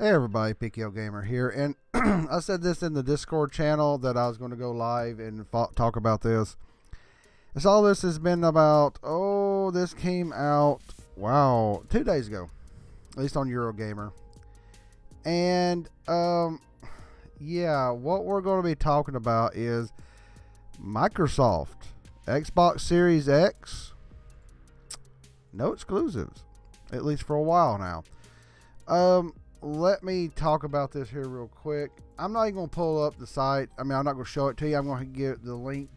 Hey everybody, PKO Gamer here, and I said this in the Discord channel that I was going to go live and talk about this. It's all this has been about. Oh, this came out, wow, 2 days ago, at least on Eurogamer. And yeah, what we're going to be talking about is Microsoft Xbox Series X. No exclusives, at least for a while now. Let me talk about this here real quick. I'm not even going to pull up the site. I'm not going to show it to you. I'm going to give the link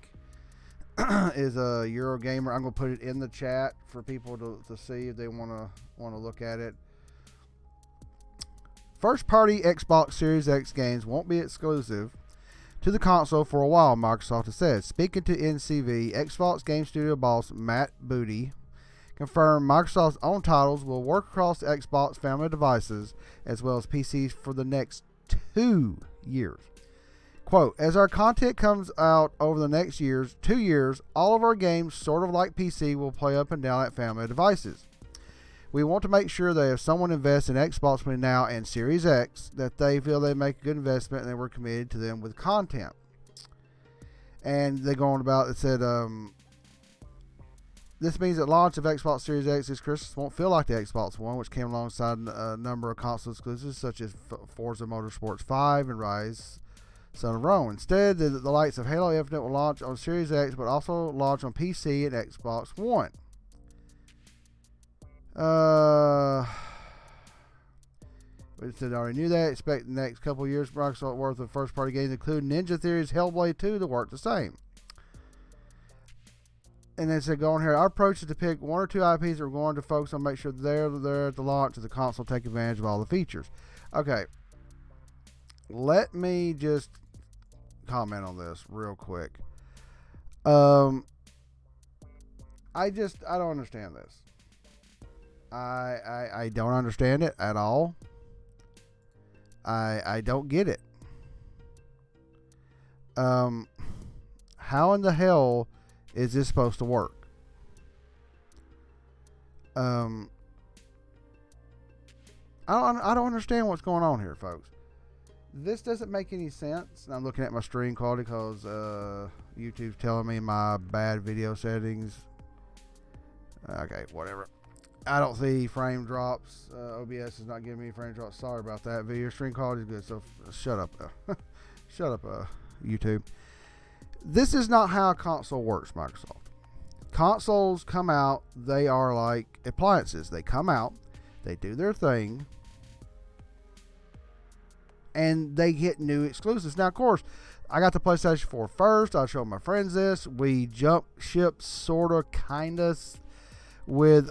is a Eurogamer. I'm going to put it in the chat for people to see if they want to look at it. First party Xbox Series X games won't be exclusive to the console for a while, Microsoft has said. Speaking to NCV, Xbox Game Studio boss Matt Booty confirmed Microsoft's own titles will work across the Xbox family of devices as well as PCs for the next 2 years. Quote, as our content comes out over the next 2 years, all of our games, sort of like PC, will play up and down that family of devices. We want to make sure that if someone invests in Xbox between now and Series X, that they feel they make a good investment and that we're committed to them with content. And they go on about, it said, this means that launch of Xbox Series X this Christmas won't feel like the Xbox One, which came alongside a number of console exclusives such as Forza Motorsports 5 and Rise Son of Rome. Instead, the likes of Halo Infinite will launch on Series X, but also launch on PC and Xbox One. We said I already knew that. Expect the next couple of years Microsoft worth of first-party games, including Ninja Theory's Hellblade 2, to work the same. And then said, go on here. Our approach is to pick 1 or 2 IPs that we're going to focus on, make sure they're there at the launch of the console, take advantage of all the features. Okay. Let me just comment on this real quick. I don't understand this. I don't understand it at all. I don't get it. How in the hell is this supposed to work? I don't understand what's going on here, folks. This doesn't make any sense. And I'm looking at my stream quality because YouTube's telling me my bad video settings. Okay, whatever. I don't see frame drops. OBS is not giving me frame drops. Sorry about that. Video stream quality is good, so shut up. Shut up, YouTube. This is not how a console works, Microsoft. Consoles come out, they are like appliances. They come out, they do their thing, and they get new exclusives. Now, of course, I got the PlayStation 4 first. I showed my friends this. We jump ship sort of, kind of, with,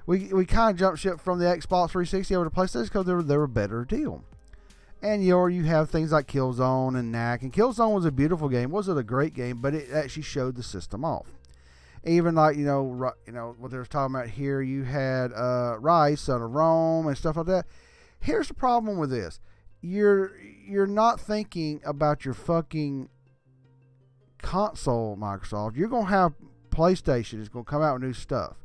we kind of jump ship from the Xbox 360 over to PlayStation because they were a better deal. And you have things like Killzone and Knack. And Killzone was a beautiful game. Wasn't a great game, but it actually showed the system off. Even like, what they were talking about here, you had Rise, Son of Rome, and stuff like that. Here's the problem with this. You're not thinking about your fucking console, Microsoft. You're going to have PlayStation is going to come out with new stuff.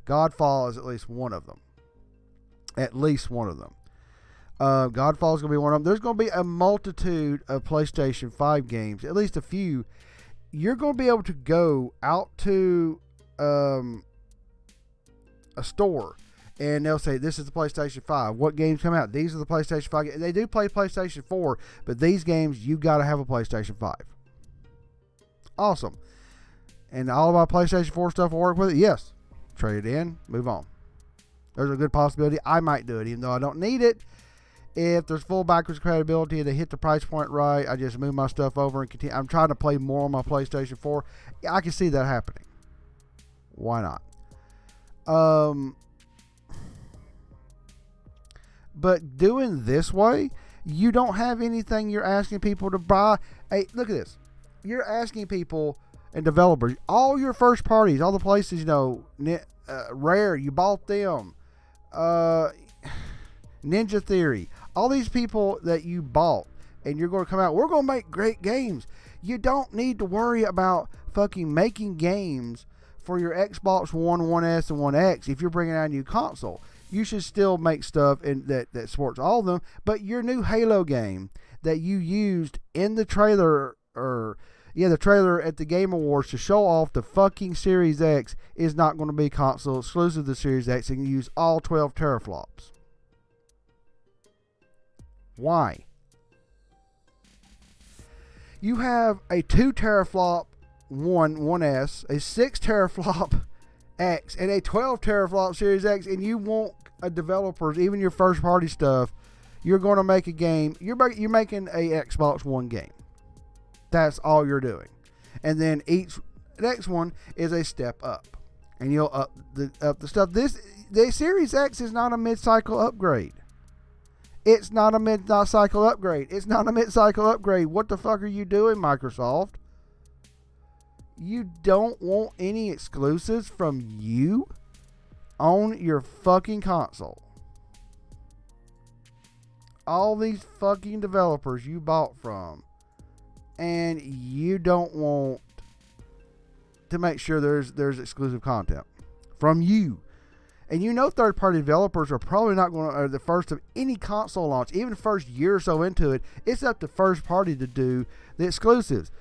Godfall is at least one of them. At least one of them. Godfall is going to be one of them. There's going to be a multitude of PlayStation 5 games, at least a few. You're going to be able to go out to a store, and they'll say, this is the PlayStation 5. What games come out? These are the PlayStation 5 games. They do play PlayStation 4, but these games, you got to have a PlayStation 5. Awesome. And all of my PlayStation 4 stuff will work with it? Yes. Trade it in, move on. There's a good possibility I might do it, even though I don't need it. If there's full backwards compatibility and they hit the price point right, I just move my stuff over and continue. I'm trying to play more on my PlayStation 4. I can see that happening. Why not? But doing this way, you don't have anything you're asking people to buy. Hey, look at this. You're asking people and developers, all your first parties, all the places, Rare, you bought them. Ninja Theory, all these people that you bought, and you're going to come out, we're going to make great games. You don't need to worry about fucking making games for your Xbox One, 1S, and 1X if you're bringing out a new console. you should still make stuff that supports all of them. But your new Halo game that you used in the trailer, the trailer at the Game Awards to show off the fucking Series X is not going to be console exclusive to the Series X and use all 12 teraflops. Why? You have a 2 teraflop 1S, a 6 teraflop X, and a 12 teraflop Series X, and you want developers, even your first party stuff, you're going to make a game. You're making a Xbox One game. That's all you're doing, and then each next one is a step up, and you'll up the stuff. The Series X is not a mid-cycle upgrade. It's not a mid-cycle upgrade. It's not a mid-cycle upgrade. What the fuck are you doing, Microsoft? You don't want any exclusives from you on your fucking console. All these fucking developers you bought from, and you don't want to make sure there's exclusive content from you. And you know third-party developers are probably not going to, or the first of any console launch, even the first year or so into it, it's up to first party to do the exclusives.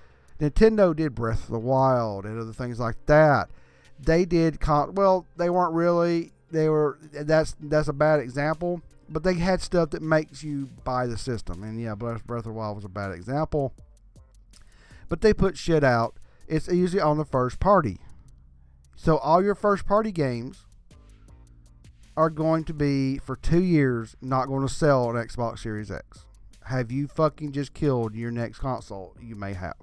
Nintendo did Breath of the Wild and other things like that. They did, they weren't really, that's a bad example, but they had stuff that makes you buy the system. And yeah, Breath of the Wild was a bad example. But they put shit out. It's usually on the first party. So all your first party games are going to be, for 2 years, not going to sell on Xbox Series X. Have you fucking just killed your next console? You may have.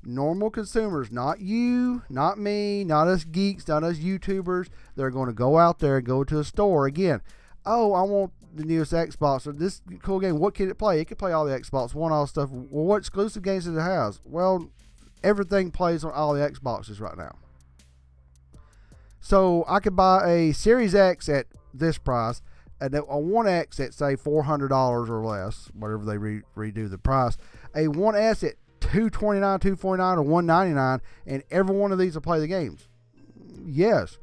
Normal consumers, not you, not me, not us geeks, not us YouTubers, they're going to go out there and go to a store again. Oh, I want the newest Xbox or this cool game. What can it play? It can play all the Xbox One, all stuff. Well, what exclusive games does it have? Well, everything plays on all the Xboxes right now. So I could buy a Series X at this price, and a One X at say $400 or less, whatever they redo the price. A One S at $229, $249, or $199, and every one of these will play the games. Yes,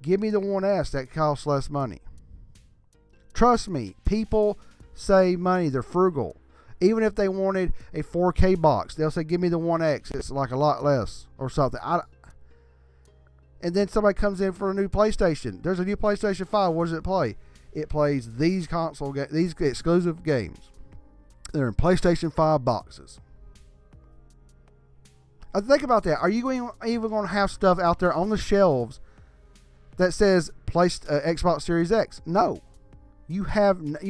give me the One S that costs less money. Trust me, people save money. They're frugal. Even if they wanted a 4K box, they'll say, give me the One X. It's like a lot less or something. And then somebody comes in for a new PlayStation. There's a new PlayStation 5. What does it play? It plays these these exclusive games. They're in PlayStation 5 boxes. Think about that. Are you even going to have stuff out there on the shelves that says Xbox Series X? No. You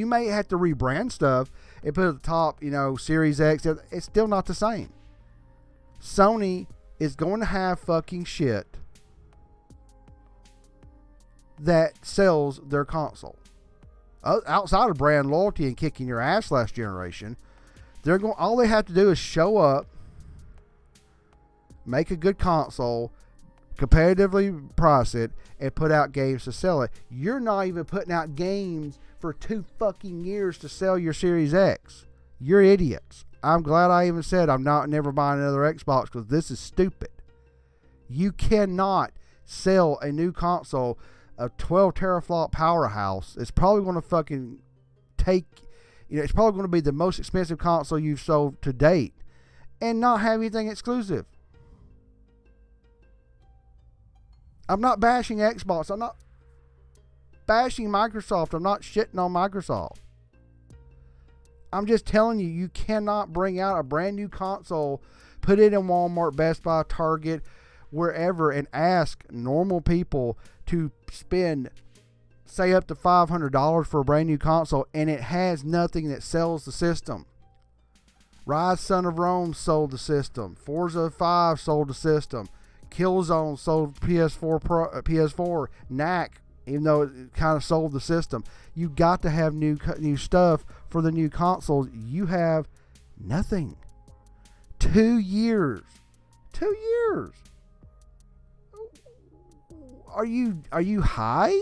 may have to rebrand stuff and put at the top, Series X. It's still not the same. Sony is going to have fucking shit that sells their console. Outside of brand loyalty and kicking your ass last generation, all they have to do is show up, make a good console, competitively price it, and put out games to sell it. You're not even putting out games for 2 fucking years to sell your Series X. You're idiots. I'm glad I even said I'm never buying another Xbox, because this is stupid. You cannot sell a new console, a 12 teraflop powerhouse. It's probably going to fucking it's probably going to be the most expensive console you've sold to date, and not have anything exclusive. I'm not bashing Xbox. I'm not bashing Microsoft. I'm not shitting on Microsoft. I'm just telling you, you cannot bring out a brand new console, put it in Walmart, Best Buy, Target, wherever, and ask normal people to spend, say, up to $500 for a brand new console, and it has nothing that sells the system. Rise Son of Rome sold the system. Forza 5 sold the system. Killzone sold PS4, Knack, even though it kind of sold the system. You got to have new stuff for the new consoles. You have nothing. 2 years. 2 years. Are you high?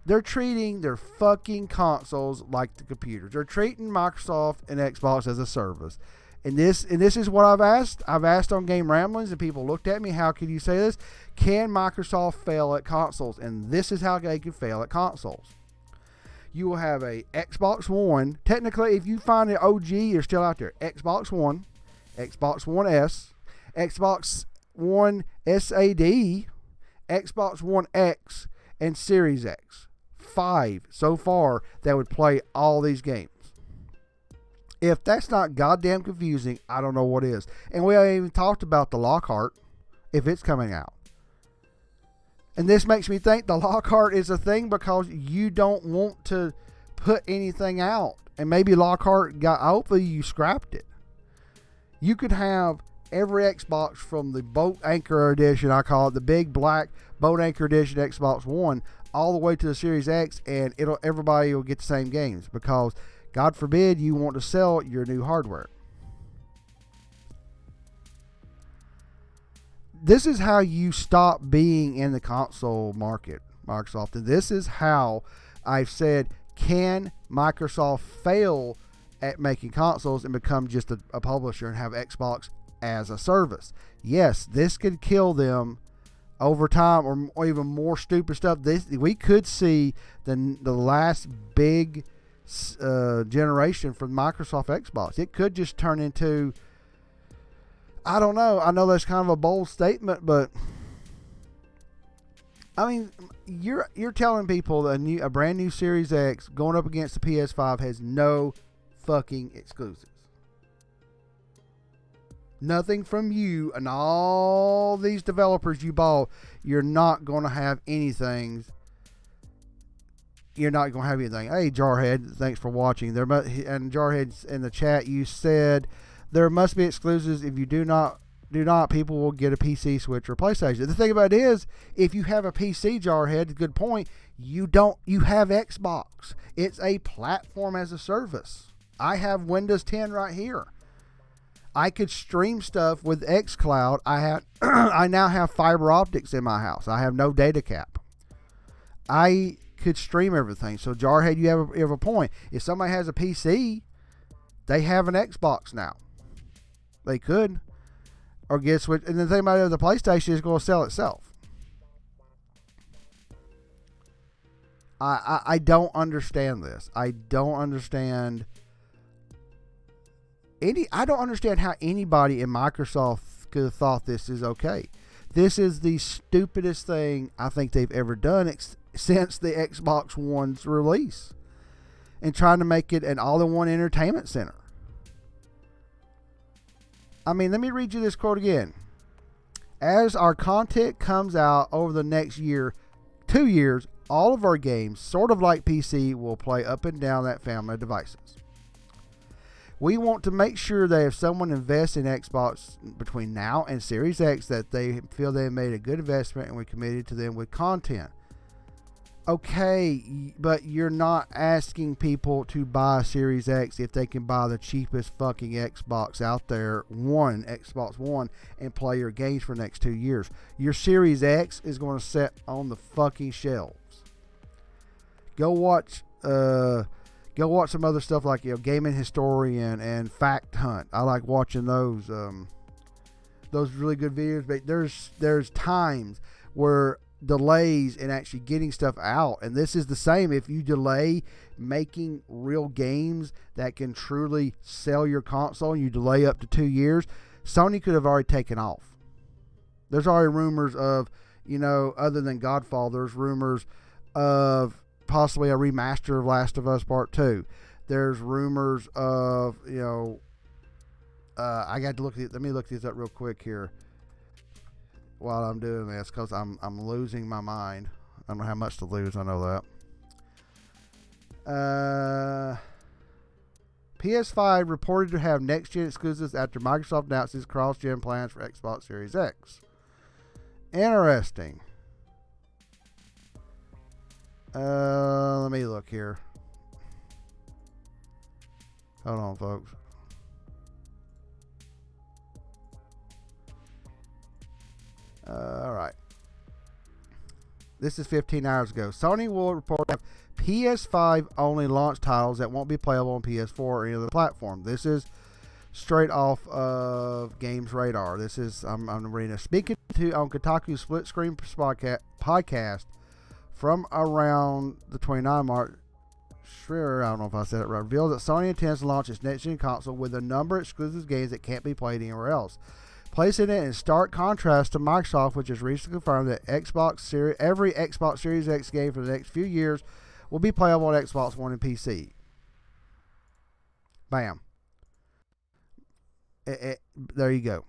They're treating their fucking consoles like the computers. They're treating Microsoft and Xbox as a service. And this is what I've asked. I've asked on Game Ramblings, and people looked at me. How could you say this? Can Microsoft fail at consoles? And this is how they could fail at consoles. You will have a Xbox One. Technically, if you find an OG, you're still out there. Xbox One, Xbox One S, Xbox One SAD, Xbox One X, and Series X. 5 so far that would play all these games. If that's not goddamn confusing, I don't know what is. And we haven't even talked about the Lockhart, if it's coming out. And this makes me think the Lockhart is a thing because you don't want to put anything out. And maybe Lockhart hopefully you scrapped it. You could have every Xbox from the Boat Anchor Edition, I call it, the big black Boat Anchor Edition Xbox One, all the way to the Series X, and everybody will get the same games because God forbid you want to sell your new hardware. This is how you stop being in the console market, Microsoft. And this is how I've said, can Microsoft fail at making consoles and become just a publisher and have Xbox as a service? Yes, this could kill them over time, or even more stupid stuff. We could see the last big generation from Microsoft Xbox. It could just turn into, I don't know. I know that's kind of a bold statement, but I mean, you're telling people a brand new Series X going up against the PS5 has no fucking exclusives. Nothing from you and all these developers you bought. You're not going to have anything. You're not going to have anything. Hey, Jarhead, thanks for watching. And Jarhead, in the chat, you said there must be exclusives. If you do not, people will get a PC, Switch, or PlayStation. The thing about it is, if you have a PC, Jarhead, good point. You have Xbox. It's a platform as a service. I have Windows 10 right here. I could stream stuff with xCloud. I now have fiber optics in my house. I have no data cap. I could stream everything. So Jarhead, you have a point. If somebody has a PC, they have an Xbox now. They could, or get Switch. And the thing about it, the PlayStation is going to sell itself. I don't understand this. I don't understand how anybody in Microsoft could have thought this is okay. This is the stupidest thing I think they've ever done since the Xbox One's release, and trying to make it an all-in-one entertainment center. I mean, let me read you this quote again. As our content comes out over the next 2 years, all of our games, sort of like PC, will play up and down that family of devices. We want to make sure that if someone invests in Xbox between now and Series X, that they feel they made a good investment and we're committed to them with content. Okay, but you're not asking people to buy Series X if they can buy the cheapest fucking Xbox out there, Xbox One, and play your games for the next 2 years. Your Series X is going to sit on the fucking shelves. Go watch some other stuff like Gaming Historian and Fact Hunt. I like watching those really good videos. But there's times where delays in actually getting stuff out, and this is the same. If you delay making real games that can truly sell your console, and you delay up to 2 years, Sony could have already taken off. There's already rumors of, other than Godfall, there's rumors of possibly a remaster of Last of Us Part 2. There's rumors of, I got to let me look these up real quick here while I'm doing this, because I'm losing my mind. I don't have much to lose, I know that. PS5 reported to have next-gen exclusives after Microsoft announces cross-gen plans for Xbox Series X. Interesting. Let me look here. Hold on, folks. All right. This is 15 hours ago. Sony will report PS5 only launch titles that won't be playable on PS4 or any other platform. This is straight off of Games Radar. This is, I'm reading this. Speaking to on Kotaku's Split Screen podcast from around the 29 mark, sure, I don't know if I said it right, revealed that Sony intends to launch its next-gen console with a number of exclusive games that can't be played anywhere else, placing it in stark contrast to Microsoft, which has recently confirmed that every Xbox Series X game for the next few years will be playable on Xbox One and PC. Bam. There you go.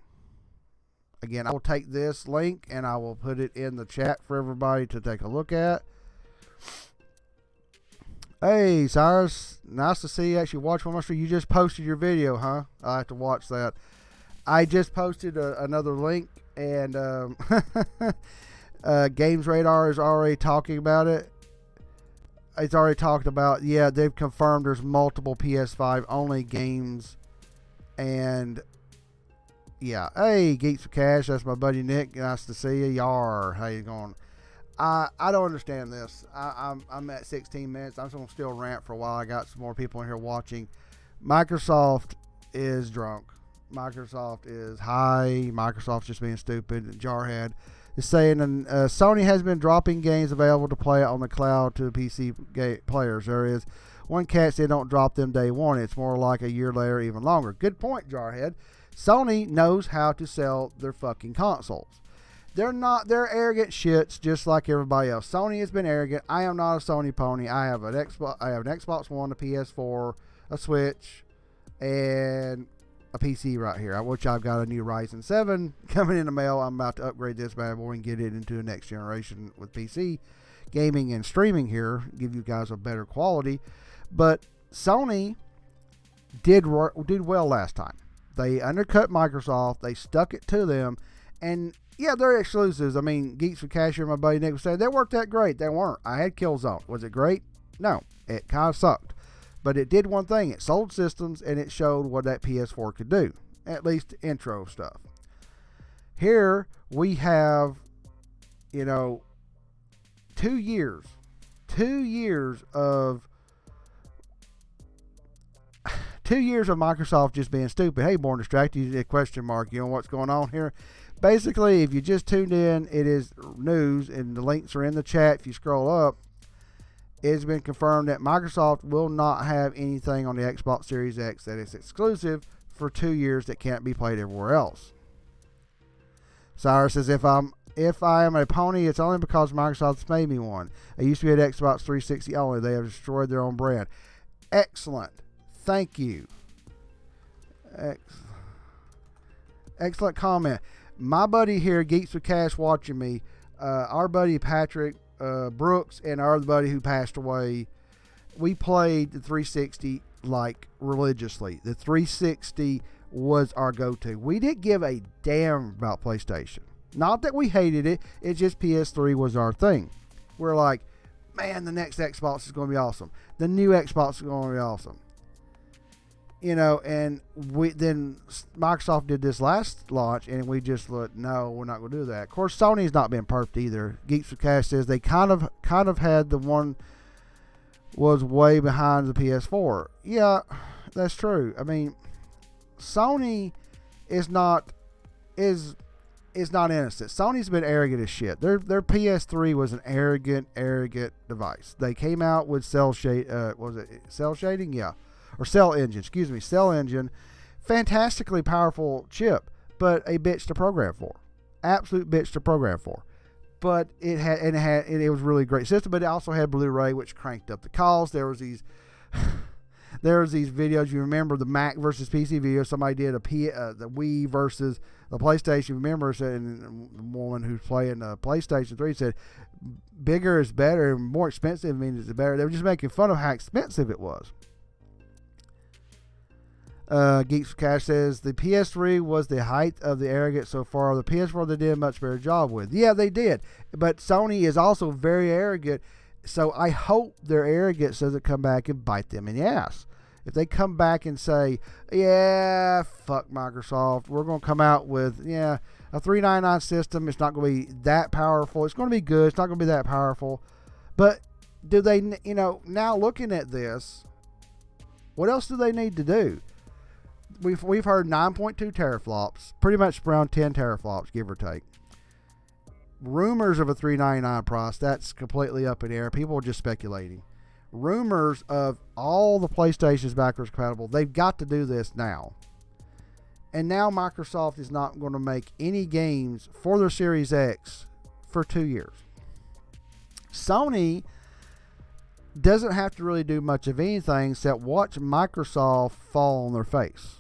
Again, I will take this link and I will put it in the chat for everybody to take a look at. Hey, Cyrus, nice to see you actually watch one of my streams. You just posted your video, huh? I have to watch that. I just posted another link, and Games Radar is already talking about it. It's already talked about, yeah, they've confirmed there's multiple PS5 only games, and yeah. Hey, Geeks for Cash, that's my buddy Nick. Nice to see you. Yar, how you going? I don't understand this. I'm at 16 minutes. I'm just going to still rant for a while. I got some more people in here watching. Microsoft is drunk. Microsoft is high. Microsoft's just being stupid. Jarhead is saying, Sony has been dropping games available to play on the cloud to PC players. There is one catch, they don't drop them day one. It's more like a year later, even longer. Good point, Jarhead. Sony knows how to sell their fucking consoles. They're arrogant shits just like everybody else. Sony has been arrogant. I am not a Sony pony. I have an Xbox One, a PS4, a Switch, and a PC right here, which I've got a new Ryzen 7 coming in the mail. I'm about to upgrade this bad boy and get it into the next generation with PC gaming and streaming here, give you guys a better quality. But Sony did well last time. They undercut Microsoft. They stuck it to them. And yeah, they're exclusives. I mean, Geeks for Cash here, my buddy Nick was saying, they worked that great. They weren't. I had Killzone. Was it great? No. It kind of sucked. But it did one thing. It sold systems, and it showed what that PS4 could do. At least intro stuff. Here, we have, 2 years. 2 years of 2 years of Microsoft just being stupid. Hey, Born Distracted, a question mark. You know what's going on here? Basically, if you just tuned in, it is news, and the links are in the chat. If you scroll up, it has been confirmed that Microsoft will not have anything on the Xbox Series X that is exclusive for 2 years that can't be played everywhere else. Cyrus says, if I am a pony, it's only because Microsoft's made me one. I used to be at Xbox 360 only. They have destroyed their own brand. Excellent. Thank you. Excellent comment. My buddy here, Geeks with Cash, watching me, our buddy Patrick Brooks and our other buddy who passed away, we played the 360 like religiously. The 360 was our go-to. We didn't give a damn about PlayStation. Not that we hated it. It's just PS3 was our thing. We're like, man, the next Xbox is going to be awesome. The new Xbox is going to be awesome. And then Microsoft did this last launch, and we just looked, no, we're not going to do that. Of course, Sony's not been perfect either. Geeks with Cash says they kind of had the one was way behind the PS4. Yeah, that's true. I mean, Sony is not innocent. Sony's been arrogant as shit. Their PS3 was an arrogant device. They came out with cell shading? Yeah. Or Cell Engine, excuse me, Cell Engine, fantastically powerful chip, but a bitch to program for, absolute bitch to program for. But it was really great system, but it also had Blu-ray, which cranked up the cost. There was these videos. You remember the Mac versus PC video? Somebody did the Wii versus the PlayStation. Remember, and the woman who's playing the PlayStation 3 said, "Bigger is better, and more expensive means it's better." They were just making fun of how expensive it was. Geeks for Cash says the PS3 was the height of the arrogance so far. The PS4 they did a much better job with. Yeah, they did. But Sony is also very arrogant. So I hope their arrogance doesn't come back and bite them in the ass. If they come back and say, yeah, fuck Microsoft, we're going to come out with, a 399 system. It's not going to be that powerful. It's going to be good. It's not going to be that powerful. But do they, now looking at this, what else do they need to do? we've heard 9.2 teraflops, pretty much around 10 teraflops, give or take. Rumors of a $399 price, that's completely up in the air. People are just speculating. Rumors of all the PlayStations backwards compatible. They've got to do this now. And now Microsoft is not going to make any games for their Series X for 2 years. Sony doesn't have to really do much of anything except watch Microsoft fall on their face.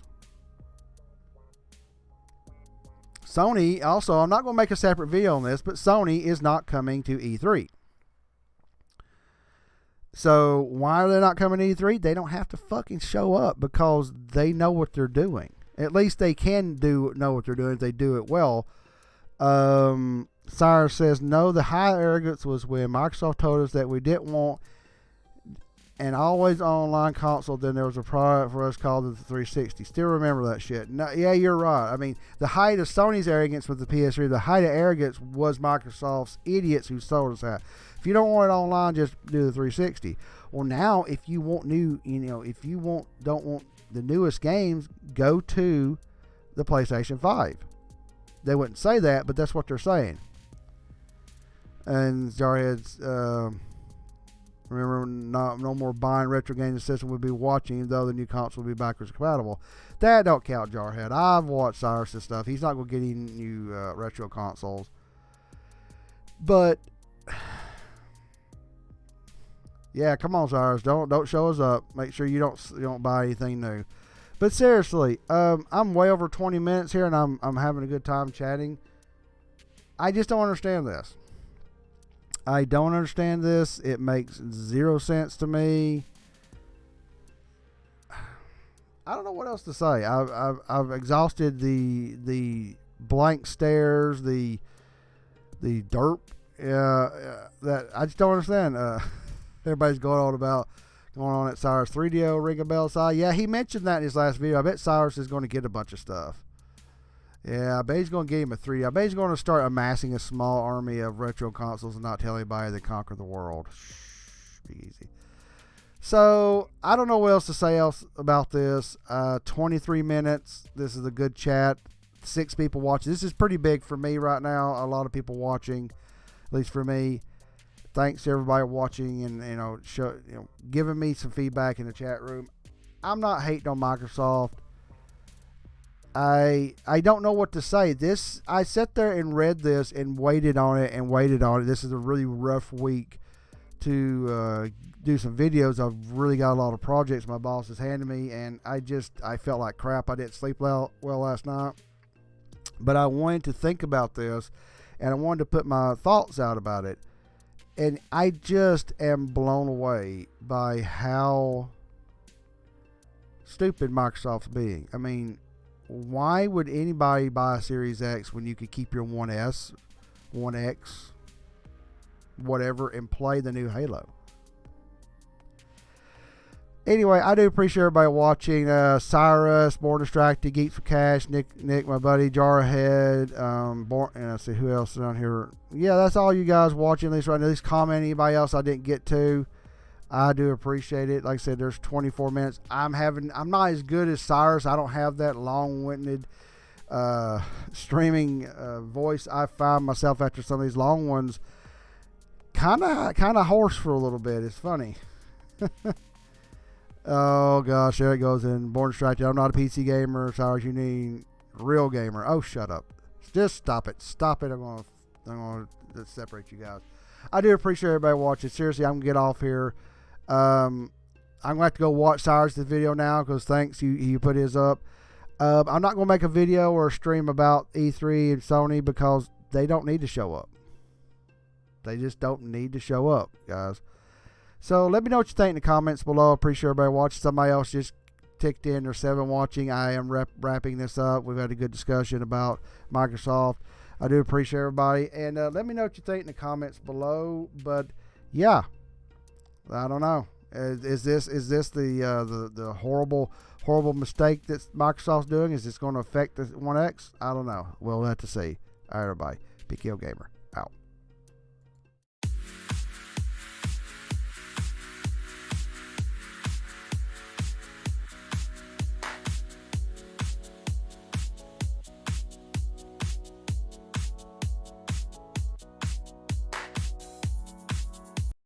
Sony, also, I'm not going to make a separate video on this, but Sony is not coming to E3. So why are they not coming to E3? They don't have to fucking show up because they know what they're doing. At least they can know what they're doing if they do it well. Cyrus says, no, the high arrogance was when Microsoft told us that we didn't want an always online console. Then there was a product for us called the 360. Still remember that shit. No, yeah, you're right. I mean, the height of Sony's arrogance with the PS3, the height of arrogance was Microsoft's idiots who sold us that. If you don't want it online, just do the 360. Well, now if you want if you don't want the newest games, go to the PlayStation 5. They wouldn't say that, but that's what they're saying. And Jarhead's remember, no more buying retro games. The system would be watching, though the new console will be backwards compatible. That don't count, Jarhead. I've watched Cyrus' stuff. He's not going to get any new retro consoles. But yeah, come on, Cyrus. Don't show us up. Make sure you don't buy anything new. But seriously, I'm way over 20 minutes here, and I'm having a good time chatting. I just don't understand this. I don't understand this. It makes zero sense to me. I don't know what else to say. I've exhausted the blank stares, the derp. That I just don't understand. Everybody's going on at Cyrus 3DO ring a bell side. Yeah, he mentioned that in his last video. I bet Cyrus is going to get a bunch of stuff. Yeah, I bet he's going to give him a 3D. I bet he's going to start amassing a small army of retro consoles and not tell anybody they conquer the world. Shh, be easy. So, I don't know what else to say about this. 23 minutes. This is a good chat. 6 people watching. This is pretty big for me right now. A lot of people watching, at least for me. Thanks to everybody watching and giving me some feedback in the chat room. I'm not hating on Microsoft. I don't know what to say. I sat there and read this and waited on it. This is a really rough week to do some videos. I've really got a lot of projects my boss has handed me, and I felt like crap. I didn't sleep well last night, but I wanted to think about this, and I wanted to put my thoughts out about it. And I just am blown away by how stupid Microsoft's being. I mean, why would anybody buy a Series X when you could keep your 1S, 1X, whatever, and play the new Halo? Anyway, I do appreciate everybody watching. Cyrus, Born Distracted, Geeks for Cash, Nick, my buddy, Jarhead, and I see who else is on here. Yeah, that's all you guys watching, at least right now. At least comment anybody else I didn't get to. I do appreciate it. Like I said, there's 24 minutes. I'm not as good as Cyrus. I don't have that long-winded streaming voice. I find myself after some of these long ones kind of hoarse for a little bit. It's funny. Oh gosh, there it goes. In Born Distracted. I'm not a PC gamer. Cyrus, you need a real gamer. Oh, shut up. Just stop it. Stop it. I'm gonna separate you guys. I do appreciate everybody watching. Seriously, I'm gonna get off here. I'm gonna have to go watch Cyrus' video now because thanks, he put his up. I'm not gonna make a video or a stream about E3 and Sony because they don't need to show up. They just don't need to show up, guys. So let me know what you think in the comments below. Appreciate everybody watching. Somebody else just ticked in. There's 7 watching. I am wrapping this up. We've had a good discussion about Microsoft. I do appreciate everybody, and let me know what you think in the comments below. But yeah, I don't know. Is this the horrible mistake that Microsoft's doing? Is this going to affect the 1X? I don't know. We'll have to see. All right, everybody. PKO Gamer.